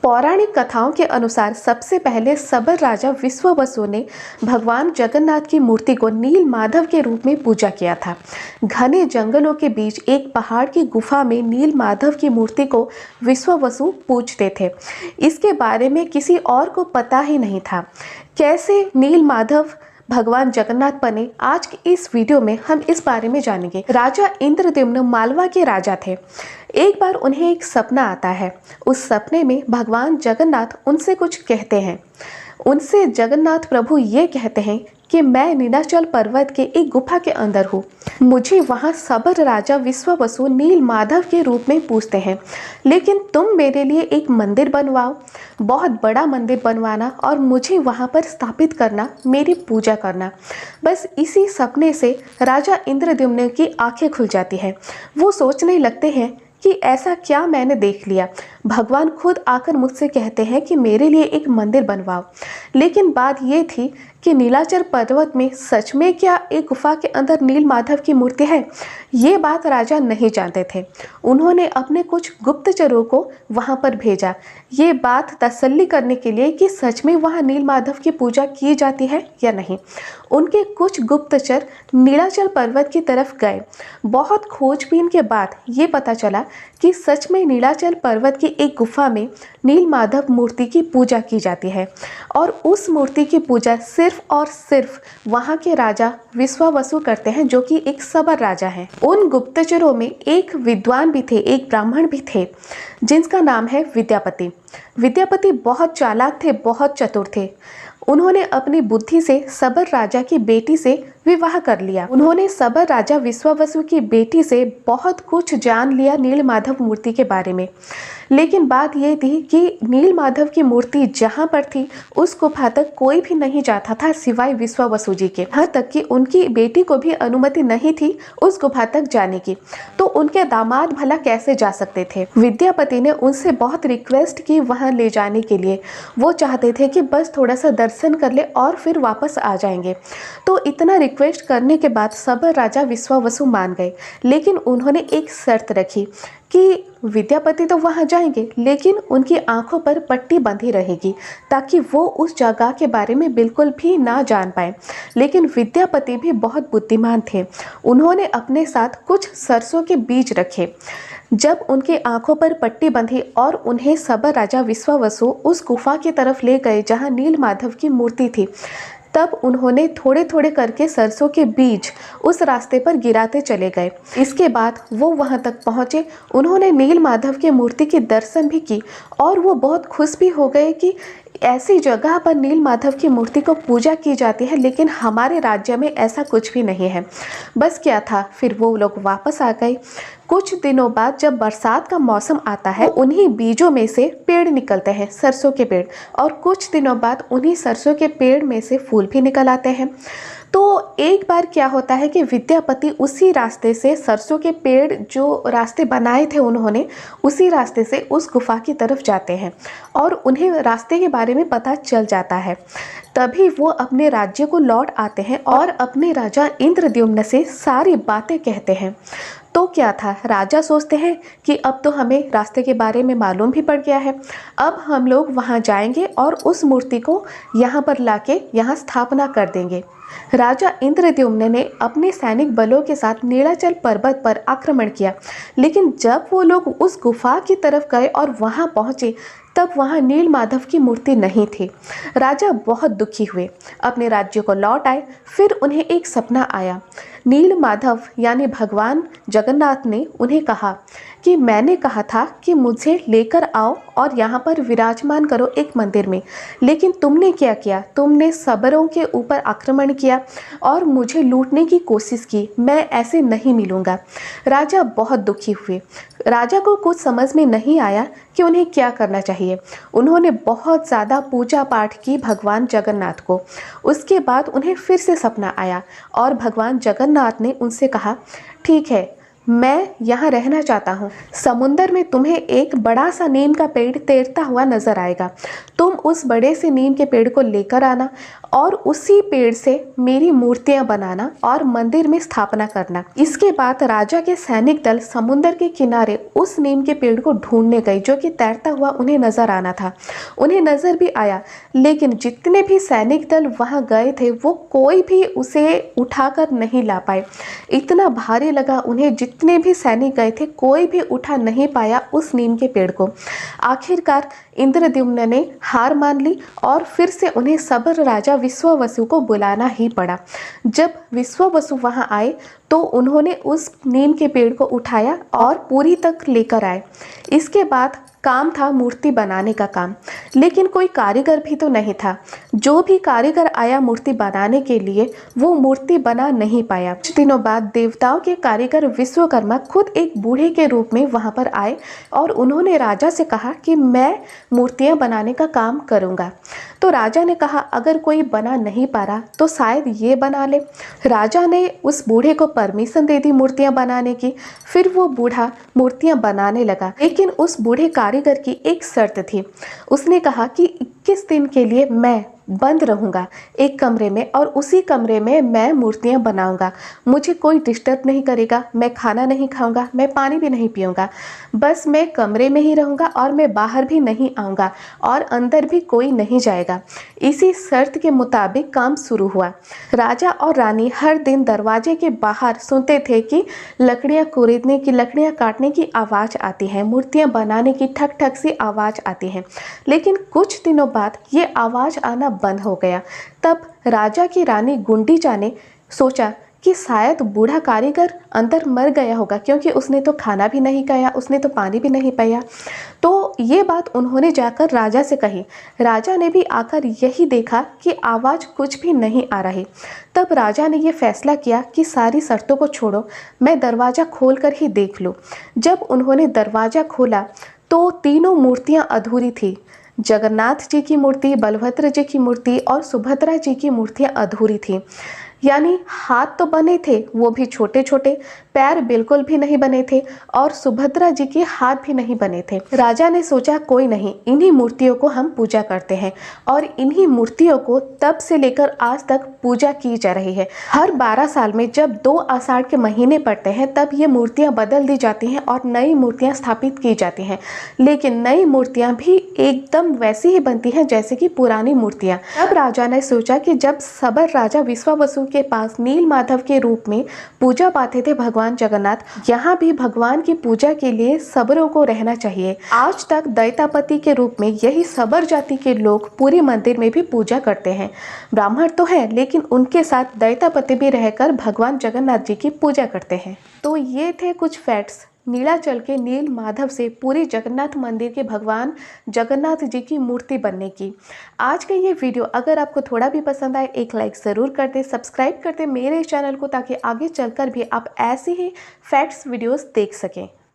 पौराणिक कथाओं के अनुसार सबसे पहले सबर राजा विश्वावसु ने भगवान जगन्नाथ की मूर्ति को नील माधव के रूप में पूजा किया था। घने जंगलों के बीच एक पहाड़ की गुफा में नील माधव की मूर्ति को विश्वावसु पूजते थे। इसके बारे में किसी और को पता ही नहीं था। कैसे नील माधव भगवान जगन्नाथ बने, आज की इस वीडियो में हम इस बारे में जानेंगे। राजा इंद्रद्युम्न मालवा के राजा थे। एक बार उन्हें एक सपना आता है। उस सपने में भगवान जगन्नाथ उनसे कुछ कहते हैं। उनसे जगन्नाथ प्रभु ये कहते हैं कि मैं नीलाचल पर्वत के एक गुफा के अंदर हूँ। मुझे वहाँ सबर राजा विश्वावसु नील माधव के रूप में पूजते हैं, लेकिन तुम मेरे लिए एक मंदिर बनवाओ, बहुत बड़ा मंदिर बनवाना और मुझे वहाँ पर स्थापित करना, मेरी पूजा करना। बस इसी सपने से राजा इंद्रद्युम्न की आंखें खुल जाती हैं। वो सोचने लगते हैं कि ऐसा क्या मैंने देख लिया। भगवान खुद आकर मुझसे कहते हैं कि मेरे लिए एक मंदिर बनवाओ। लेकिन बात ये थी कि नीलाचल पर्वत में सच में क्या एक गुफा के अंदर नील माधव की मूर्ति है? ये बात राजा नहीं जानते थे। उन्होंने अपने कुछ गुप्तचरों को वहां पर भेजा, ये बात तसल्ली करने के लिए कि सच में वहां नील माधव की पूजा की जाती है या नहीं। उनके कुछ गुप्तचर नीलाचल पर्वत की तरफ गए। बहुत खोजबीन के बाद ये पता चला कि सच में नीलाचल पर्वत की एक गुफा में नील माधव मूर्ति की पूजा की जाती है और उस मूर्ति की पूजा सिर्फ और सिर्फ वहाँ के राजा विश्वावसु करते हैं, जो कि एक सबर राजा हैं। उन गुप्तचरों में एक विद्वान भी थे, एक ब्राह्मण भी थे, जिनका नाम है विद्यापति। विद्यापति बहुत चालाक थे, बहुत चतुर थे। उन्होंने अपनी बुद्धि से सबर राजा की बेटी से विवाह कर लिया। उन्होंने सबर राजा विश्वावसु की बेटी से बहुत कुछ जान लिया नील माधव मूर्ति के बारे में। लेकिन बात यह थी कि नील माधव की मूर्ति जहाँ पर थी उस गुफा तक कोई भी नहीं जाता था सिवाय विश्वावसु जी के। यहाँ तक कि उनकी बेटी को भी अनुमति नहीं थी उस गुफा तक जाने की, तो उनके दामाद भला कैसे जा सकते थे। विद्यापति ने उनसे बहुत रिक्वेस्ट की वहाँ ले जाने के लिए। वो चाहते थे कि बस थोड़ा सा दर्शन कर ले और फिर वापस आ जाएंगे। तो इतना रिक्वेस्ट करने के बाद सबर राजा विश्वावसु मान गए, लेकिन उन्होंने एक शर्त रखी कि विद्यापति तो वहाँ जाएंगे, लेकिन उनकी आंखों पर पट्टी बंधी रहेगी ताकि वो उस जगह के बारे में बिल्कुल भी ना जान पाए। लेकिन विद्यापति भी बहुत बुद्धिमान थे। उन्होंने अपने साथ कुछ सरसों के बीज रखे। जब उनकी आंखों पर पट्टी बंधी और उन्हें सबर राजा विश्वावसु उस गुफा की तरफ ले गए जहाँ नील माधव की मूर्ति थी, तब उन्होंने थोड़े थोड़े करके सरसों के बीज उस रास्ते पर गिराते चले गए। इसके बाद वो वहां तक पहुंचे। उन्होंने नील माधव की मूर्ति के दर्शन भी की और वो बहुत खुश भी हो गए कि ऐसी जगह पर नील माधव की मूर्ति को पूजा की जाती है, लेकिन हमारे राज्य में ऐसा कुछ भी नहीं है। बस क्या था, फिर वो लोग वापस आ गए। कुछ दिनों बाद जब बरसात का मौसम आता है, उन्हीं बीजों में से पेड़ निकलते हैं, सरसों के पेड़, और कुछ दिनों बाद उन्हीं सरसों के पेड़ में से फूल भी निकल आते हैं। तो एक बार क्या होता है कि विद्यापति उसी रास्ते से, सरसों के पेड़ जो रास्ते बनाए थे उन्होंने, उसी रास्ते से उस गुफा की तरफ जाते हैं और उन्हें रास्ते के बारे में पता चल जाता है। तभी वो अपने राज्य को लौट आते हैं और अपने राजा इंद्रद्युम्न से सारी बातें कहते हैं। तो क्या था, राजा सोचते हैं कि अब तो हमें रास्ते के बारे में मालूम भी पड़ गया है, अब हम लोग वहाँ जाएंगे और उस मूर्ति को यहाँ पर लाके यहाँ स्थापना कर देंगे। राजा इंद्रद्युम्न ने अपने सैनिक बलों के साथ नीलाचल पर्वत पर आक्रमण किया, लेकिन जब वो लोग उस गुफा की तरफ गए और वहाँ पहुँचे, तब वहाँ नील माधव की मूर्ति नहीं थी। राजा बहुत दुखी हुए, अपने राज्य को लौट आए। फिर उन्हें एक सपना आया। नील माधव यानी भगवान जगन्नाथ ने उन्हें कहा कि मैंने कहा था कि मुझे लेकर आओ और यहाँ पर विराजमान करो एक मंदिर में, लेकिन तुमने क्या किया, तुमने सबरों के ऊपर आक्रमण किया और मुझे लूटने की कोशिश की। मैं ऐसे नहीं मिलूँगा। राजा बहुत दुखी हुए। राजा को कुछ समझ में नहीं आया कि उन्हें क्या करना चाहिए। उन्होंने बहुत ज़्यादा पूजा पाठ की भगवान जगन्नाथ को। उसके बाद उन्हें फिर से सपना आया और भगवान जगन्नाथ ने उनसे कहा, ठीक है, मैं यहाँ रहना चाहता हूँ। समुंदर में तुम्हें एक बड़ा सा नीम का पेड़ तैरता हुआ नजर आएगा। तुम उस बड़े से नीम के पेड़ को लेकर आना और उसी पेड़ से मेरी मूर्तियां बनाना और मंदिर में स्थापना करना। इसके बाद राजा के सैनिक दल समुद्र के किनारे उस नीम के पेड़ को ढूंढने गए जो कि तैरता हुआ उन्हें नजर आना था। उन्हें नजर भी आया, लेकिन जितने भी सैनिक दल वहां गए थे वो कोई भी उसे उठाकर नहीं ला पाए। इतना भारी लगा उन्हें, जितने भी सैनिक गए थे कोई भी उठा नहीं पाया उस नीम के पेड़ को। आखिरकार इंद्रद्युम्न ने हार मान ली और फिर से उन्हें सबर राजा विश्वावसु को बुलाना ही पड़ा। जब विश्वावसु वहां आए तो उन्होंने उस नीम के पेड़ को उठाया और पूरी तक लेकर आए। इसके बाद काम था मूर्ति बनाने का काम, लेकिन कोई कारीगर भी तो नहीं था। जो भी कारीगर आया मूर्ति बनाने के लिए वो मूर्ति बना नहीं पाया। कुछ दिनों बाद देवताओं के कारीगर विश्वकर्मा खुद एक बूढ़े के रूप में वहां पर आए और उन्होंने राजा से कहा कि मैं मूर्तियां बनाने का काम करूंगा। तो राजा ने कहा अगर कोई बना नहीं पा रहा तो शायद ये बना ले। राजा ने उस बूढ़े को परमिशन दे दी मूर्तियां बनाने की। फिर वो बूढ़ा मूर्तियां बनाने लगा, लेकिन उस बूढ़े कारीगर की एक शर्त थी। उसने कहा कि 21 दिन के लिए मैं बंद रहूंगा एक कमरे में और उसी कमरे में मैं मूर्तियां बनाऊंगा। मुझे कोई डिस्टर्ब नहीं करेगा, मैं खाना नहीं खाऊंगा, मैं पानी भी नहीं पीऊंगा, बस मैं कमरे में ही रहूंगा और मैं बाहर भी नहीं आऊंगा और अंदर भी कोई नहीं जाएगा। इसी शर्त के मुताबिक काम शुरू हुआ। राजा और रानी हर दिन दरवाजे के बाहर सुनते थे कि लकड़ियाँ कुरेदने की, लकड़ियाँ काटने की आवाज़ आती है, मूर्तियाँ बनाने की ठक ठक सी आवाज़ आती है। लेकिन कुछ दिनों बाद ये आवाज़ आना बंद हो गया। तब राजा की रानी गुंडीचा ने सोचा कि शायद बूढ़ा कारीगर अंदर मर गया होगा, क्योंकि उसने तो खाना भी नहीं खाया, उसने तो पानी भी नहीं पिया। तो ये बात उन्होंने जाकर राजा से कही। राजा ने भी आकर यही देखा कि आवाज़ कुछ भी नहीं आ रही। तब राजा ने ये फैसला किया कि सारी शर्तों को छोड़ो, मैं दरवाज़ा खोल कर ही देख लूँ। जब उन्होंने दरवाज़ा खोला तो तीनों मूर्तियाँ अधूरी थी। जगन्नाथ जी की मूर्ति, बलभद्र जी की मूर्ति और सुभद्रा जी की मूर्तियाँ अधूरी थी। यानी हाथ तो बने थे, वो भी छोटे छोटे, पैर बिल्कुल भी नहीं बने थे और सुभद्रा जी के हाथ भी नहीं बने थे। राजा ने सोचा कोई नहीं, इन्हीं मूर्तियों को हम पूजा करते हैं और इन्हीं मूर्तियों को तब से लेकर आज तक पूजा की जा रही है। हर 12 साल में जब 2 आषाढ़ के महीने पड़ते हैं तब ये मूर्तियाँ बदल दी जाती हैं और नई मूर्तियाँ स्थापित की जाती हैं, लेकिन नई मूर्तियाँ भी एकदम वैसी ही बनती हैं जैसे कि पुरानी मूर्तियाँ। तब राजा ने सोचा कि जब सबर राजा विश्वावसु के पास नील माधव के रूप में पूजा पाते थे भगवान जगन्नाथ, यहाँ भी भगवान की पूजा के लिए सबरों को रहना चाहिए। आज तक दैतापति के रूप में यही सबर जाति के लोग पूरे मंदिर में भी पूजा करते हैं। ब्राह्मण तो हैं, लेकिन उनके साथ दैतापति भी रहकर भगवान जगन्नाथ जी की पूजा करते हैं। तो ये थे कुछ फैक्ट्स नीलाचल के नील माधव से पूरी जगन्नाथ मंदिर के भगवान जगन्नाथ जी की मूर्ति बनने की। आज का ये वीडियो अगर आपको थोड़ा भी पसंद आए एक लाइक ज़रूर कर दें, सब्सक्राइब कर दें मेरे चैनल को, ताकि आगे चलकर भी आप ऐसी ही फैक्ट्स वीडियोस देख सकें।